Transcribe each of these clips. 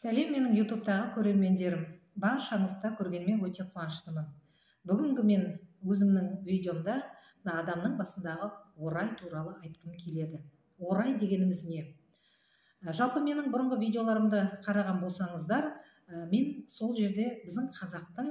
Сәлем менің ютубтағы көрермендерім. Баршаңызды көргеніме өте қуаныштымын. Бүгінгі мен өзімнің видеомда адамның басындағы орай туралы айтқым келеді. Орай дегеніміз не? Жалпы менің бұрынғы видеоларымды қараған болсаңыздар, мен сол жерде біздің қазақтың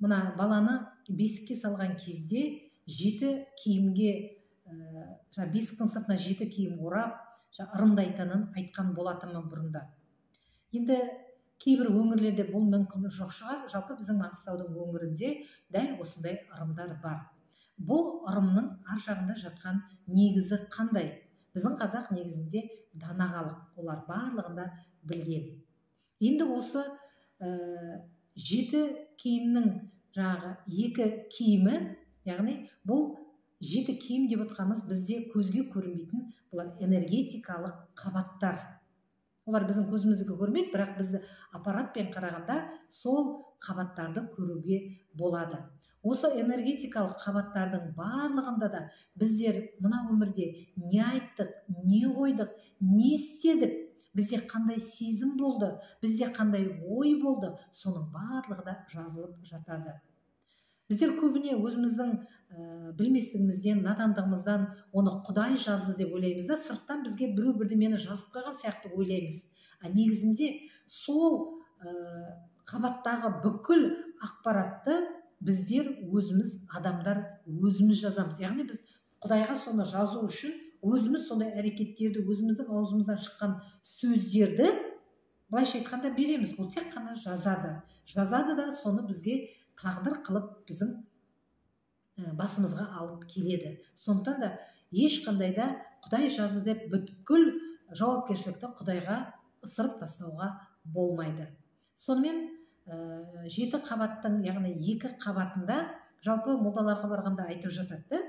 мына баланы бесікке салған кезде жеті киімге, бесіктің сыртына жеті киім орап, ырымдайтынын айтқан болатынмын бұрында. Енді кейбір өңірлерде бұл мүмкін жоқ шығар, жалпы біздің Маңғыстаудың өңірінде дәл осындай ырымдар бар. Бұл ырымның ар жағында жатқан негізі қандай? Біздің қазақ негізінде данағалық, олар барлығында білген. Енді осы жеті киімнің екі киімі, яғни бұл жеті киім деп отқанымыз бізде көзге көрінбейтін бұлар энергетикалық қабаттар. Олар біздің көзімізге көрмейді, бірақ бізді аппаратпен қарағанда сол қабаттарды көруге болады. Осы энергетикалық қабаттардың барлығында да біздер мына өмірде не айттық, не қойдық, не істедік, бізде қандай сезім болды, бізде қандай ой болды, соның барлығы да жазылып жатады. Біздер көбіне өзіміздің білместігімізден, надандығымыздан оны Құдай жазды деп ойлаймыз да, сырттан бізге біреу бірдемені жазып қойған сияқты ойлаймыз. Негізінде сол қабаттағы бүкіл ақпаратты біздер өзіміз, адамдар өзіміз жазамыз. Яғни біз Құдайға соны жазу үшін өзіміз сондай әрекеттерді, өзіміздің аузымыздан шыққан сөздерді былайша айтқанда береміз. Ол тек қана жазады. Жазады да соны бізге тағдыр қылып біздің басымызға алып келеді. Сондықтан да ешқандай да Құдай жазды деп бүткіл жауапкершілікті Құдайға ысырып тастауға болмайды. Сонымен жеті қабаттың, яғни екі қабатында жалпы молдаларға барғанда айтып жатады.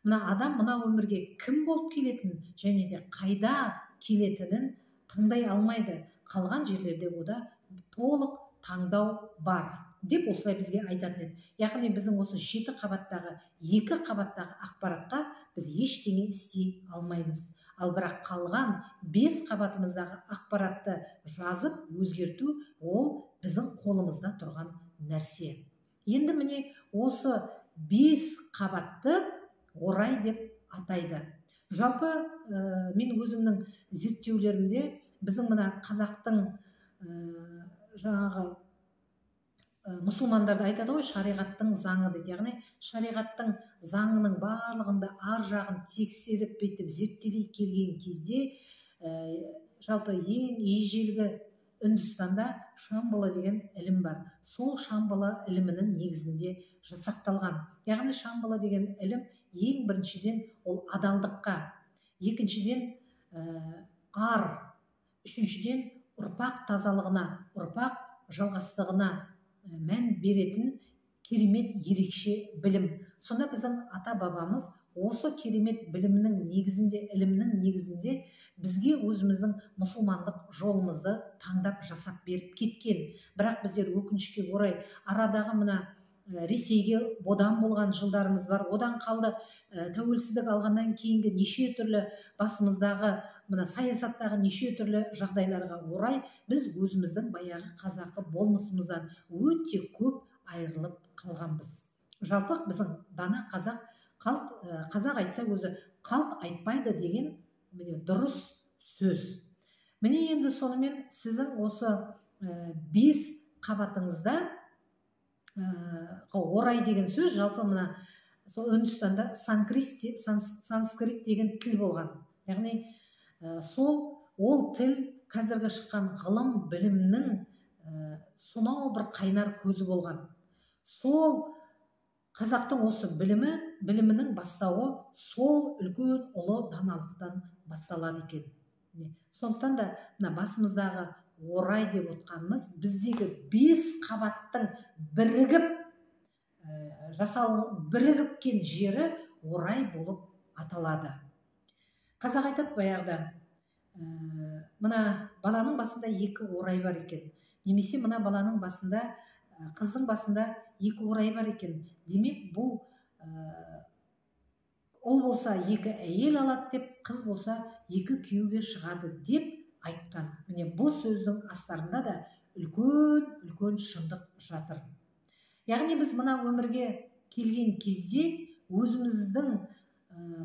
Мына адам мына өмірге кім болып келетінін және де қайда келетінін таңдай алмайды. Қалған жерлерде ода толық таңдау бар деп осылай бізге айтатын еді. Яғни біздің осы жеті қабаттағы, екі қабаттағы ақпаратқа біз ештеңе істей алмаймыз. Ал бірақ қалған бес қабатымыздағы ақпаратты жазып өзгерту, ол біздің қолымызда тұрған нәрсе. Енді міне осы бес қабатты орай деп атайды. Жалпы мен өзімнің зерттеулерімде біздің мына қазақтың жаңағы мұсылмандарды айтады ғой, шариғаттың заңы дейді. Яғни шариғаттың заңының барлығында ар жағын тексеріп бетіп зерттелей келген кезде жалпы ең ежелгі Үндістанда Шамбала деген ілім бар. Сол Шамбала ілімінің негізінде жасақталған. Яғни Шамбала деген ілім ең біріншіден ол адалдыққа, екіншіден ар, үшіншіден ұрпақ тазалығына, ұрпақ жалғастығына мән беретін керемет ерекше білім. Сонда біздің ата-бабамыз осы керемет білімнің негізінде, ілімнің негізінде бізге өзіміздің мұсылмандық жолымызды таңдап жасап беріп кеткен. Бірақ біздер өкінішке орай арадағы мына Ресейге бодан болған жылдарымыз бар. Одан қалды тәуелсіздік алғаннан кейінгі неше түрлі басымыздағы мына саясаттағы неше түрлі жағдайларға орай біз өзіміздің баяғы қазақы болмысымыздан өте көп айырылып қалғанбыз. Жалпы біздің дана қазақ айтса өзі қалт айтпайды деген дұрыс сөз. Міне енді сонымен сіздің осы бес қабатыңызда орай деген сөз, жалпы мына сол Үндістанда санскрит деген тіл болған. Яғни ол тіл қазіргі шыққан ғылым білімнің сонау бір қайнар көзі болған. Сол қазақтың осы білімінің бастауы сол үлкен ұлы даналықтан басталады екен. Сондықтан да мына басымыздағы орай деп отқанымыз біздегі бес қабаттың бірігіпкен жері орай болып аталады. Қазақ айтады баяғыда, мына баланың басында екі орай бар екен. Немесе мына баланың басында, қыздың басында екі орай бар екен. Демек бұл ұл болса екі әйел алады деп, қыз болса екі күйеуге шығады деп айтқан. Міне бұл сөздің астарында да үлкен шындық жатыр. Яғни біз мына өмірге келген кезде өзіміздің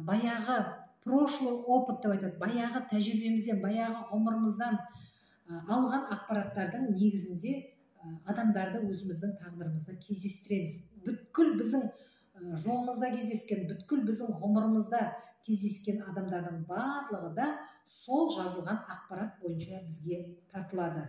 баяғы прошлый опыт деп айтады, баяғы тәжірибемізден, баяғы ғұмырымыздан алған ақпараттардың негізінде адамдарды өзіміздің тағдырымызда кездестіреміз. Бүткіл біздің жолымызда кездескен, бүткіл біздің ғұмырымызда кездескен адамдардың барлығы да сол жазылған ақпарат бойынша бізге тартылады.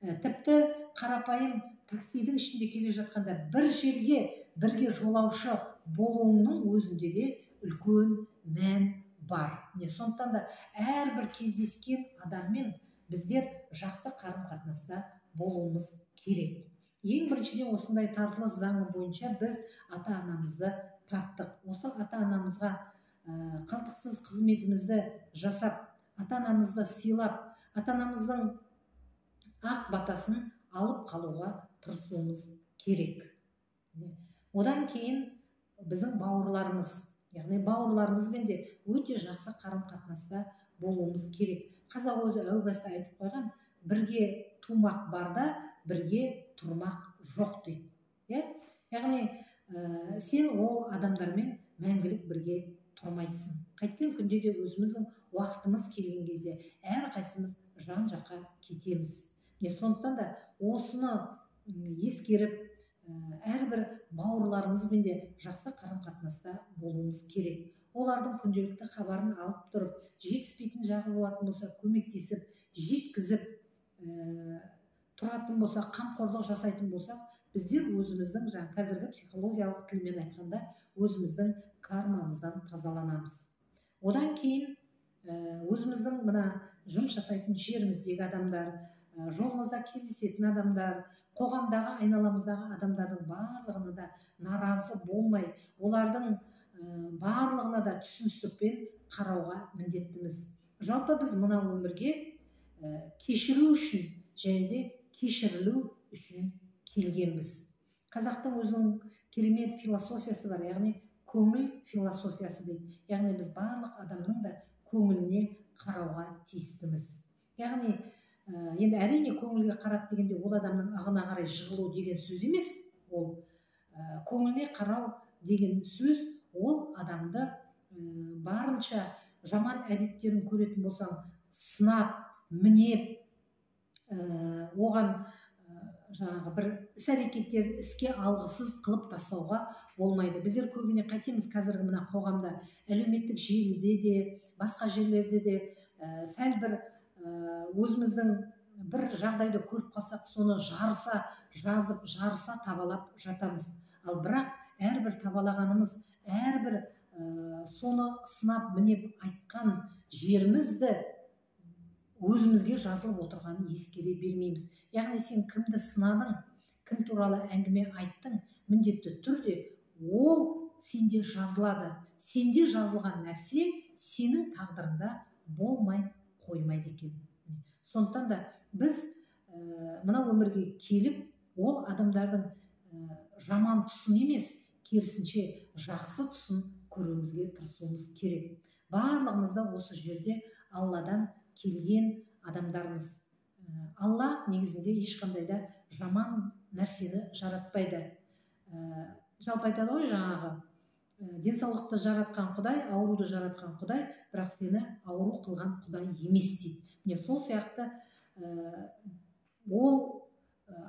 Тіпті қарапайым таксидің ішінде келе жатқанда бір жерге бірге жолаушы болуының өзінде де үлкен мән бар. Сондықтан да әрбір кездескен адаммен біздер жақсы қарым-қатынаста болуымыз керек. Ең біріншіден осындай тартылыс заңы бойынша біз ата-анамызды таптық. Осы ата-анамызға қалтқысыз қызметімізді жасап, ата-анамызды сыйлап, ата-анамыздың ақ батасын алып қалуға тырысуымыз керек. Одан кейін біздің бауырларымыз, яғни бауырларымызбен де өте жақсы қарым-қатынаста болуымыз керек. Қазақ өзі әу баста айтып қойған, бірге тумақ барда, бірге тұрмақ жоқ дейді. Яғни сен ол адамдармен мәңгілік бірге тұрмайсың. Қайткен күнде де өзіміздің уақытымыз келген кезде әрқайсымыз жан-жаққа кетеміз. Сондықтан да осыны ескеріп, әрбір бауырларымызбен де жақсы қарым-қатынаста болуымыз керек. Олардың күнделікті хабарын алып тұрып, жетіспейтін жағы болатын болса, көмектесіп, жеткізіп тұратын болса, қамқорлық жасайтын болсақ, біздер өзіміздің қазіргі психологиялық тілмен айтқанда өзіміздің кармамыздан тазаланамыз. Одан кейін өзіміздің мына жұмыс жасайтын жеріміздегі адамдар, жолымызда кездесетін адамдар, қоғамдағы айналамыздағы адамдардың барлығына да наразы болмай, олардың барлығына да түсіністікпен қарауға міндеттіміз. Жалпы біз мына өмірге кешіру үшін және де кешірілу үшін келгенбіз. Қазақтың өзінің керемет философиясы бар, яғни көңіл философиясы дейді. Яғни біз барлық адамның да көңіліне қарауға тиістіміз. Яғни енді әрине көңілге қарат дегенде ол адамның ағына қарай жығылу деген сөз емес. Ол көңіліне қарау деген сөз, ол адамды барынша жаман әдеттерін көретін болсаң, сынап, мінеп, оған бір іс-әрекеттерін іске алғысыз қылып тастауға болмайды. Біздер көбіне қайтеміз қазіргі мына қоғамда, әлеуметтік желіде де, басқа жерлерде де сәл бір өзіміздің бір жағдайды көріп қалсақ, соны жарыса жазып, жарыса табалап жатамыз. Ал бірақ әрбір табалағанымыз, әрбір соны сынап мінеп айтқан жерімізді өзімізге жазылып отырғанын ескере бермейміз. Яғни сен кімді сынадың, кім туралы әңгіме айттың, міндетті түрде ол сенде жазылады. Сенде жазылған нәрсе сенің тағдырында болмай қоймайды екен. Сондықтан да біз мына өмірге келіп, ол адамдардың жаман тұсын емес, керісінше жақсы тұсын көруімізге тырысуымыз керек. Барлығымыз да осы жерде Алладан келген адамдармыз. Алла негізінде ешқандай да жаман нәрсені жаратпайды. Жалпы айтады ғой жаңағы, денсаулықты жаратқан Құдай, ауруды жаратқан Құдай, бірақ сені ауру қылған Құдай емес дейді. Сол сияқты ол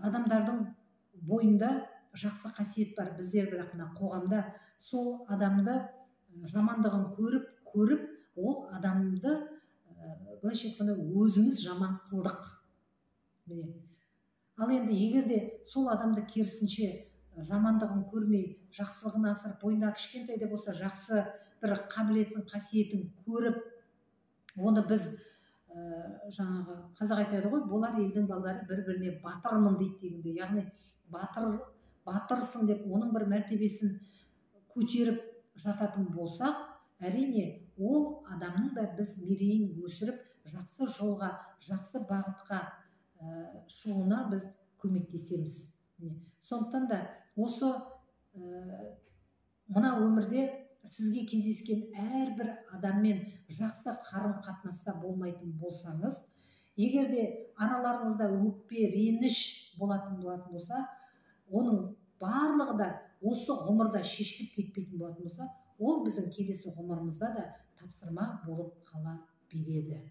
адамдардың бойында жақсы қасиет бар. Біздер бірақ мына қоғамда сол адамды жамандығын көріп, ол адамды былайша айтқанда өзіміз жаман қылдық. Ал енді егерде сол адамды керісінше жамандығын көрмей, жақсылығын асырып, бойында кішкентай де болса жақсы бір қабілетін, қасиетін көріп, оны біз жаңағы қазақ айтады ғой, болар елдің балалары бір-біріне батырмын дейді дегенде, яғни батырсың деп оның бір мәртебесін көтеріп жататын болсақ, әрине ол адамның да біз мерейін өсіріп, жақсы жолға, жақсы бағытқа шығуына біз көмектесеміз. Сондықтан да осы мына өмірде сізге кездескен әрбір адаммен жақсы қарым-қатынаста болмайтын болсаңыз, егер де араларыңызда өкпе, реніш болатын болса, оның барлығы да осы ғұмырда шешіліп кетпейтін болатын болса, ол біздің келесі ғұмырымызда да тапсырма болып қала береді.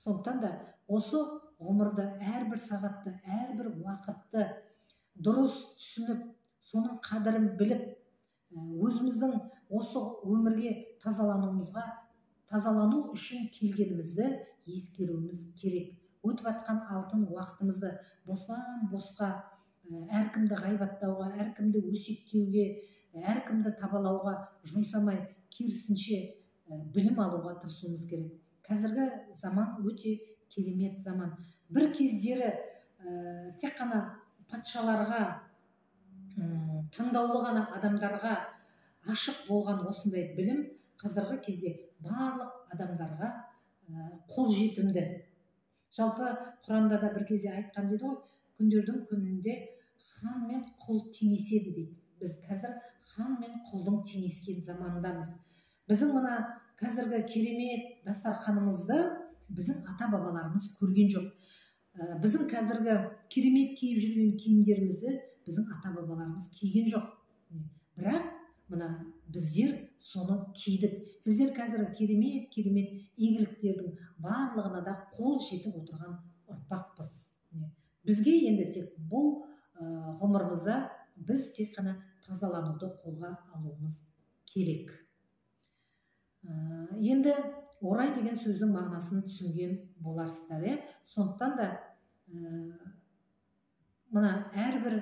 Сондықтан да осы ғұмырды, әрбір сағатты, әрбір уақытты дұрыс түсініп, соның қадірін біліп, өзіміздің осы өмірге тазалану үшін келгенімізді ескеруіміз керек. Өтіп жатқан алтын уақытымызды босқа әркімді ғайбаттауға, әркімді өсектеуге, әркімді табалауға жұмсамай, керісінше білім алуға тырысуымыз керек. Қазіргі заман өте керемет заман. Бір кездері тек қана патшаларға, таңдаулы ғана адамдарға ашық болған осындай білім қазіргі кезде барлық адамдарға қолжетімді. Жалпы Құранда да бір кезде айтқан дейді ғой, күндердің күнінде хан мен құл теңеседі дейді. Біз қазір хан мен құлдың теңескен замандамыз. Біздің мына қазіргі керемет дастарханымызды біздің ата-бабаларымыз көрген жоқ. Біздің қазіргі керемет киіп жүрген киімдерімізді біздің ата-бабаларымыз киген жоқ. Бірақ мына біздер соны кидік. Біздер қазір керемет игіліктердің барлығына да қол жетіп отырған ұрпақпыз. Бізге енді тек бұл ғұмырымызда біз тек қана тазалануды қолға алуымыз керек. Енді орай деген сөздің мағынасын түсінген боларсыздар. Сондықтан да мына әрбір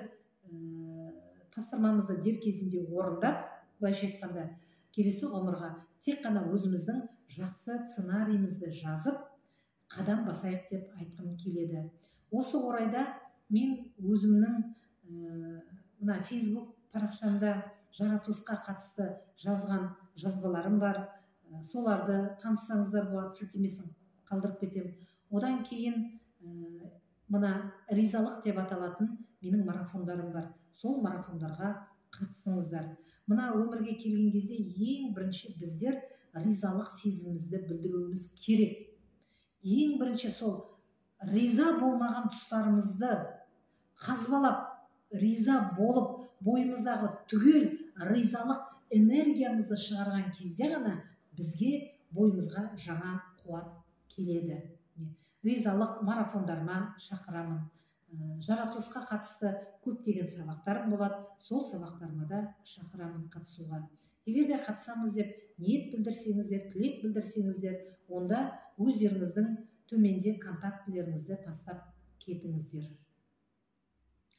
тапсырмамызды дер кезінде орындап, былайша айтқанда, келесі ғұмырға тек қана өзіміздің жақсы сценарийімізді жазып, қадам басайық деп айтқым келеді. Осы орайда мен өзімнің мына Facebook парақшамда жаратылысқа қатысты жазған жазбаларым бар. Соларды таныссаңыздар болады, сілтемесін қалдырып кетемін. Одан кейін мына ризалық деп аталатын менің марафондарым бар. Сол марафондарға қатысыңыздар. Мына өмірге келген кезде ең бірінші біздер ризалық сезімімізді білдіруіміз керек. Ең бірінші сол риза болмаған тұстарымызды қазбалап, риза болып, бойымыздағы түгел ризалық энергиямызды шығарған кезде ғана бізге бойымызға жаңа қуат келеді. Ризалық марафондарыма шақырамын. Жаратылысқа қатысты көптеген сабақтарым болады, сол сабақтарыма да шақырамын қатысуға. Егер де қатысамыз деп ниет білдірсеңіздер, тілек білдірсеңіздер, онда өздеріңіздің төменде контактілеріңізді тастап кетіңіздер.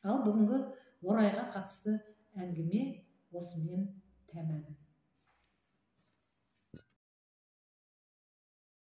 Ал бүгінгі орайға қатысты әңгіме осымен тәмам.